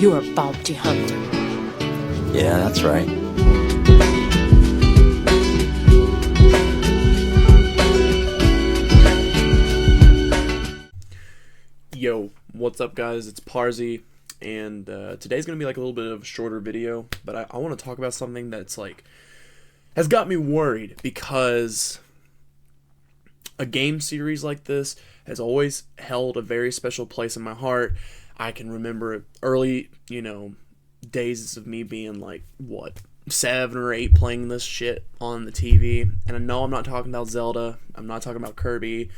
You're a bounty hunter. Yeah, that's right. Yo, what's up guys, it's Parzi, and today's gonna be like a little bit of a shorter video, but I want to talk about something that's like, has got me worried, because a game series like this has always held a very special place in my heart. I can remember early, days of me being like, 7 or 8 playing this shit on the TV, and I know I'm not talking about Zelda, I'm not talking about Kirby,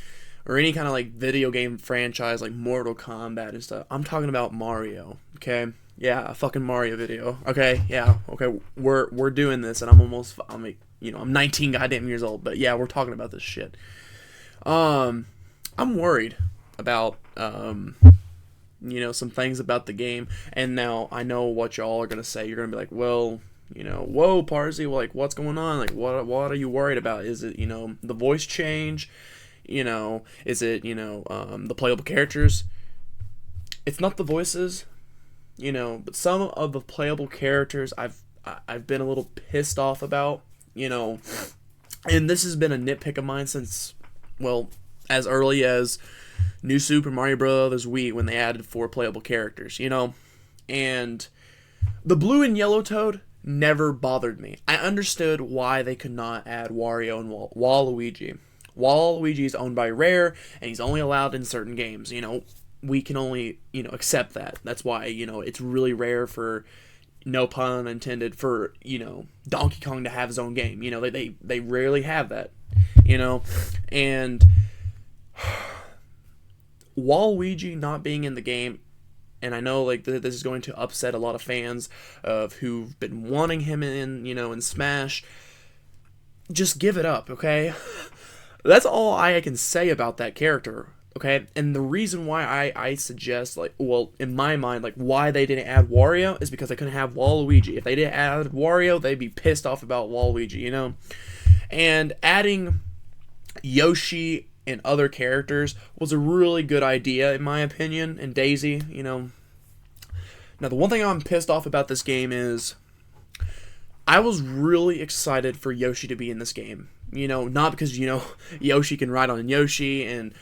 or any kind of like video game franchise like Mortal Kombat and stuff. I'm talking about Mario, okay? Yeah, a fucking Mario video, okay? Yeah, okay, we're doing this, and I'm 19 goddamn years old, but yeah, we're talking about this shit. I'm worried about, some things about the game, and now I know what y'all are gonna say. You're gonna be like, well, whoa, Parzi, like, what's going on? Like, what are you worried about? Is it, the voice change? Is it, the playable characters? It's not the voices, but some of the playable characters I've been a little pissed off about, and this has been a nitpick of mine since, well, as early as New Super Mario Bros. Wii, when they added 4 playable characters, and the blue and yellow Toad never bothered me. I understood why they could not add Wario and Waluigi. Waluigi is owned by Rare, and he's only allowed in certain games. We can only, accept that. That's why, it's really rare for, no pun intended, for, Donkey Kong to have his own game. They rarely have that, and Waluigi not being in the game, and I know, like, this is going to upset a lot of fans of who've been wanting him in, in Smash. Just give it up, okay? That's all I can say about that character, okay? And the reason why I suggest, like, well, in my mind, like, why they didn't add Wario is because they couldn't have Waluigi. If they didn't add Wario, they'd be pissed off about Waluigi, And adding Yoshi and other characters was a really good idea, in my opinion, and Daisy, Now, the one thing I'm pissed off about this game is I was really excited for Yoshi to be in this game. Not because, Yoshi can ride on Yoshi and,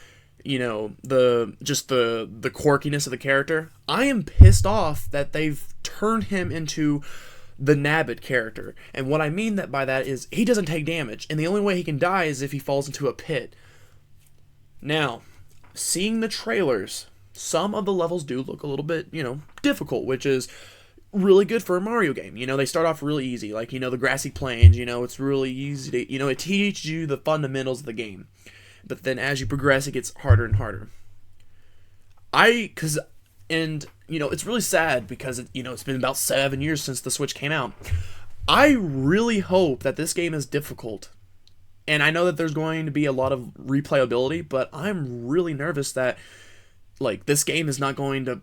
the quirkiness of the character. I am pissed off that they've turned him into the Nabbit character. And what I mean by that is he doesn't take damage, and the only way he can die is if he falls into a pit. Now, seeing the trailers, some of the levels do look a little bit, difficult, which is really good for a Mario game. They start off really easy, like, the grassy plains, it's really easy to, it teaches you the fundamentals of the game. But then as you progress, it gets harder and harder. It's really sad because, it's been about 7 years since the Switch came out. I really hope that this game is difficult. And I know that there's going to be a lot of replayability, but I'm really nervous that, like, this game is not going to...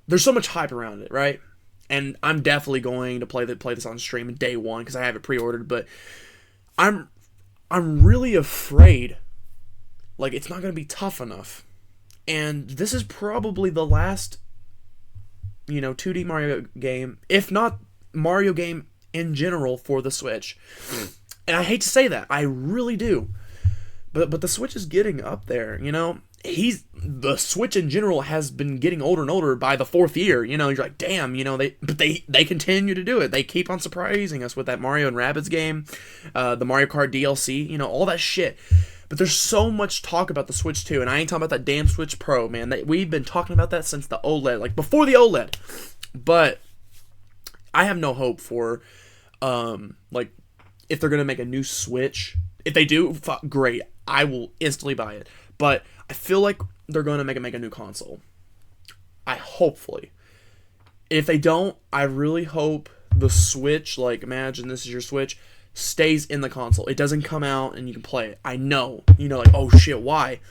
There's so much hype around it, right? And I'm definitely going to play this on stream day one because I have it pre-ordered, but I'm really afraid, like, it's not going to be tough enough. And this is probably the last, 2D Mario game, if not Mario game in general, for the Switch. And I hate to say that, I really do. But the Switch is getting up there, the Switch in general has been getting older and older by the 4th year. You're like, damn, they continue to do it. They keep on surprising us with that Mario and Rabbids game, the Mario Kart DLC, all that shit. But there's so much talk about the Switch 2, and I ain't talking about that damn Switch Pro, man. We've been talking about that since the OLED, like before the OLED. But I have no hope for, if they're gonna make a new Switch. If they do, great. I will instantly buy it. But I feel like they're going to make a new console. Hopefully. If they don't, I really hope the Switch, like, imagine this is your Switch, stays in the console. It doesn't come out and you can play it. I know. Like, oh shit, why?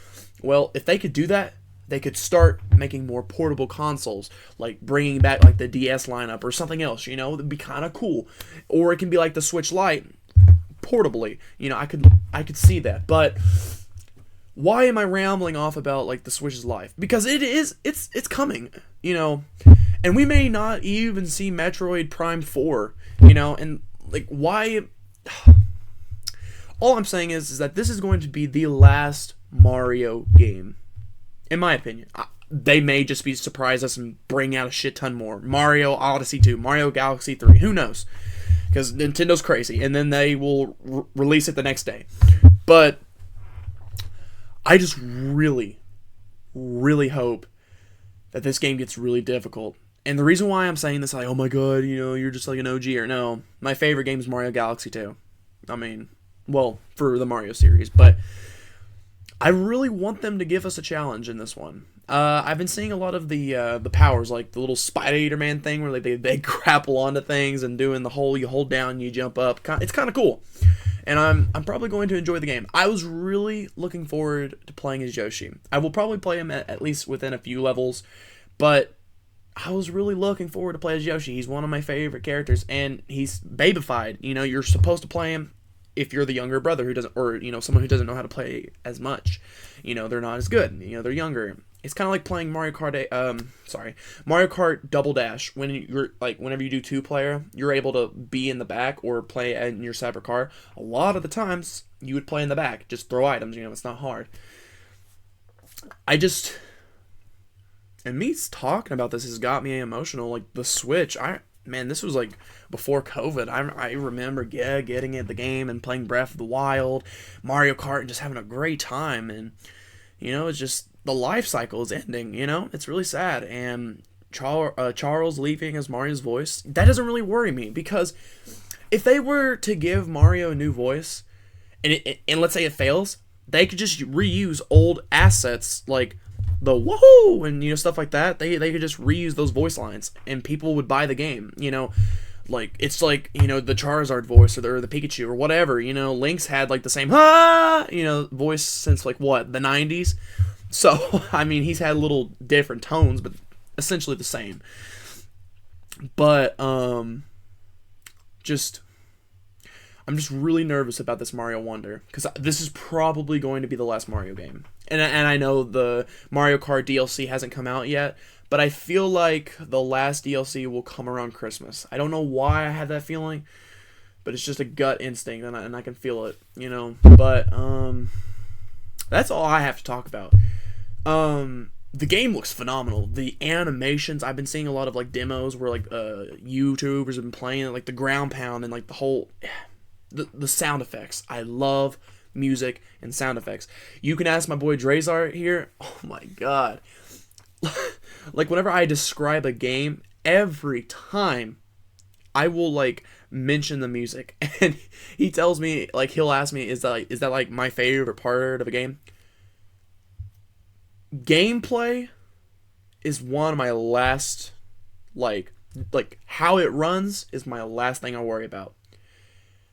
Well, if they could do that, they could start making more portable consoles, like bringing back, like, the DS lineup or something else, It'd be kind of cool. Or it can be like the Switch Lite, portably. I could see that. But why am I rambling off about like the Switch's life? Because it's coming, and we may not even see Metroid Prime 4, and like why. All I'm saying is that this is going to be the last Mario game, in my opinion. They may just be surprise us and bring out a shit ton more. Mario Odyssey 2, Mario Galaxy 3, who knows? Because Nintendo's crazy, and then they will release it the next day. But I just really, really hope that this game gets really difficult. And the reason why I'm saying this, like, oh my god, you're just like an OG, or no, my favorite game is Mario Galaxy 2. I mean, well, for the Mario series, but I really want them to give us a challenge in this one. I've been seeing a lot of the powers, like the little Spider Eater Man thing, where like they grapple onto things and doing the whole you hold down, you jump up. It's kind of cool, and I'm probably going to enjoy the game. I was really looking forward to playing as Yoshi. I will probably play him at least within a few levels, but I was really looking forward to play as Yoshi. He's one of my favorite characters, and he's babified. You're supposed to play him if you're the younger brother who doesn't, or someone who doesn't know how to play as much. They're not as good. They're younger. It's kind of like playing Mario Kart Double Dash. When you're like, whenever you do 2-player, you're able to be in the back or play in your separate car. A lot of the times, you would play in the back, just throw items. It's not hard. And me talking about this has got me emotional. Like the Switch, this was like before COVID. I remember getting it the game and playing Breath of the Wild, Mario Kart, and just having a great time. And it's just the life cycle is ending. It's really sad. And Charles leaving as Mario's voice, that doesn't really worry me, because if they were to give Mario a new voice, and let's say it fails, they could just reuse old assets like the woohoo and stuff like that. They could just reuse those voice lines and people would buy the game. Like it's like the Charizard voice or the Pikachu or whatever. Link's had like the same voice since like what, the 90s. So I mean, he's had little different tones, but essentially the same. But I'm just really nervous about this Mario Wonder, because this is probably going to be the last Mario game. And I know the Mario Kart DLC hasn't come out yet, but I feel like the last DLC will come around Christmas. I don't know why I have that feeling, but it's just a gut instinct, and I can feel it, But that's all I have to talk about. The game looks phenomenal. The animations, I've been seeing a lot of like demos where like YouTubers have been playing it, like the ground pound and like the whole the sound effects. I love music and sound effects. You can ask my boy Drazar here. Oh my god. Like whenever I describe a game, every time I will like mention the music, and he tells me, like, he'll ask me, is that like my favorite part of a game? Gameplay is one of my last, like how it runs is my last thing I worry about.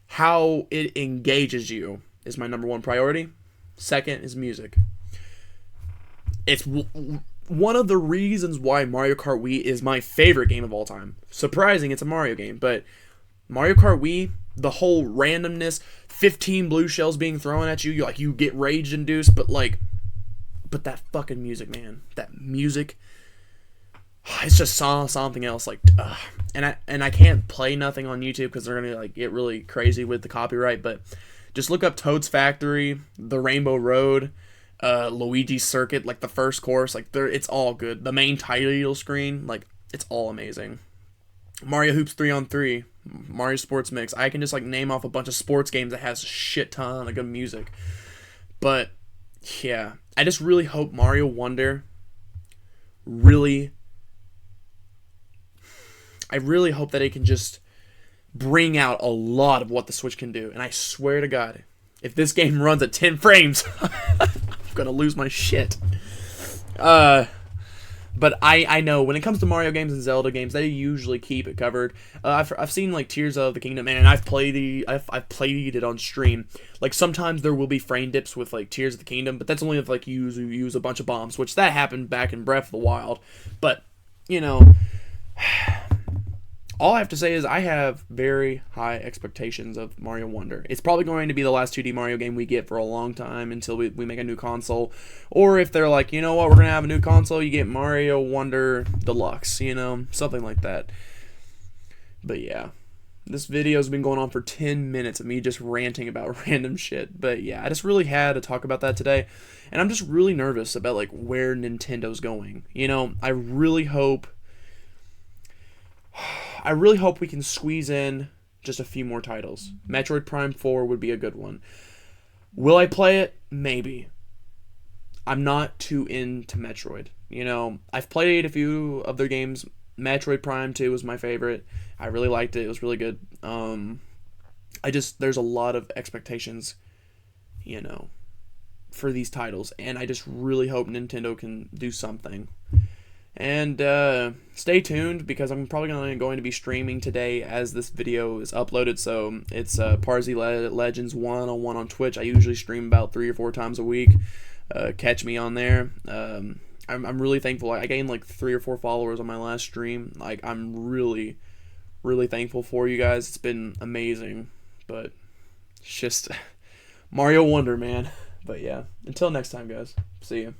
How it engages you is my number one priority. Second is music. It's one of the reasons why Mario Kart Wii is my favorite game of all time. Surprising, it's a Mario game, but Mario Kart Wii, the whole randomness, 15 blue shells being thrown at you, you get rage induced, but that fucking music, man. That music, it's just something else. And I can't play nothing on YouTube because they're gonna get really crazy with the copyright. But just look up Toad's Factory, The Rainbow Road, Luigi's Circuit, like the first course. It's all good. The main title screen, it's all amazing. Mario Hoops 3-on-3, Mario Sports Mix. I can just name off a bunch of sports games that has a shit ton of good music. But yeah, I just really hope Mario Wonder I really hope that it can just bring out a lot of what the Switch can do. And I swear to God, if this game runs at 10 frames, I'm going to lose my shit. But I know when it comes to Mario games and Zelda games, they usually keep it covered. I've seen Tears of the Kingdom, and I've played it on stream. Sometimes there will be frame dips with Tears of the Kingdom, but that's only if you use a bunch of bombs, which that happened back in Breath of the Wild. But all I have to say is I have very high expectations of Mario Wonder. It's probably going to be the last 2D Mario game we get for a long time until we make a new console. Or if they're like, you know what, we're going to have a new console, you get Mario Wonder Deluxe, you know, something like that. But yeah, this video's been going on for 10 minutes of me just ranting about random shit. But yeah, I just really had to talk about that today. And I'm just really nervous about like where Nintendo's going. You know, I really hope we can squeeze in just a few more titles. Metroid Prime 4 would be a good one. Will I play it? Maybe. I'm not too into Metroid. You know, I've played a few of their games. Metroid Prime 2 was my favorite. I really liked it. It was really good. There's a lot of expectations, you know, for these titles. And I just really hope Nintendo can do something. And stay tuned because I'm probably going to be streaming today as this video is uploaded. So it's Parsley Legends 101 on Twitch. I usually stream about 3 or 4 times a week. Catch me on there. I'm really thankful. I gained like 3 or 4 followers on my last stream. Like I'm really, really thankful for you guys. It's been amazing. But it's just Mario Wonder, man. But yeah, until next time, guys. See ya.